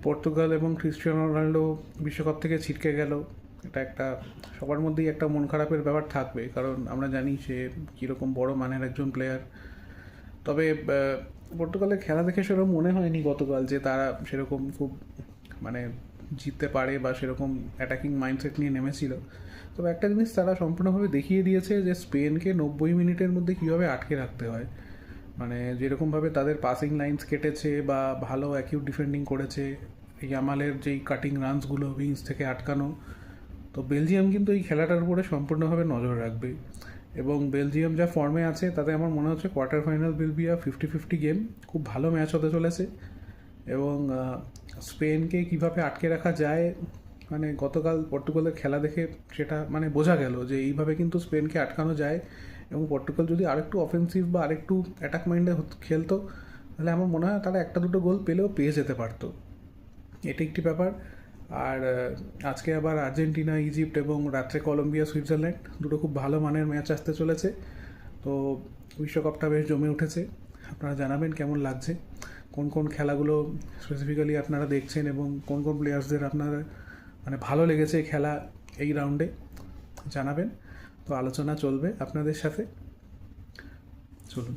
Portugal এবং Cristiano Ronaldo বিশ্বকাপ থেকে ছিটকে গেল, এটা একটা সবার মধ্যেই একটা মন খারাপের ব্যাপার থাকবে, কারণ আমরা জানি সে কীরকম বড় মানের একজন প্লেয়ার। তবে পর্তুগালের খেলা দেখে সেরকম মনে হয়নি গতকাল যে তারা সেরকম খুব মানে জিততে পারে বা সেরকম অ্যাটাকিং মাইন্ডসেট নিয়ে নেমেছিল। তবে একটা জিনিস তারা সম্পূর্ণভাবে দেখিয়ে দিয়েছে যে স্পেনকে 90 মিনিটের মধ্যে কীভাবে আটকে রাখতে হয়। মানে যেরকমভাবে তাদের পাসিং লাইন্স কেটেছে বা ভালো অ্যাকিউট ডিফেন্ডিং করেছে, ইয়ামালের যেই কাটিং রানসগুলো উইংস থেকে আটকানো, তো বেলজিয়াম কিন্তু এই খেলাটার উপরে সম্পূর্ণভাবে নজর রাখবে। এবং বেলজিয়াম যা ফর্মে আছে তাতে আমার মনে হচ্ছে quarter final will be 50-50 game, খুব ভালো ম্যাচ হতে চলেছে। এবং স্পেনকে কিভাবে আটকে রাখা যায়, মানে গতকাল পর্তুগালের খেলা দেখে সেটা মানে বোঝা গেল যে এইভাবে কিন্তু স্পেনকে আটকানো যায়। এবং পর্তুগাল যদি আরেকটু অফেন্সিভ বা আরেকটু অ্যাটাক মাইন্ডে খেলতো, তাহলে আমার মনে হয় তারা একটা দুটো গোল পেলেও পেয়ে যেতে পারতো। এটি একটি ব্যাপার। আর আজকে আবার আর্জেন্টিনা, ইজিপ্ট এবং রাত্রে কলম্বিয়া, সুইজারল্যান্ড, দুটো খুব ভালো মানের ম্যাচ আসতে চলেছে। তো বিশ্বকাপটা বেশ জমে উঠেছে। আপনারা জানাবেন কেমন লাগছে, কোন কোন খেলাগুলো স্পেসিফিক্যালি আপনারা দেখছেন এবং কোন কোন প্লেয়ার্সদের আপনারা মানে ভালো লেগেছে খেলা এই রাউন্ডে, জানাবেন। তো আলোচনা চলবে আপনাদের সাথে, চলুন।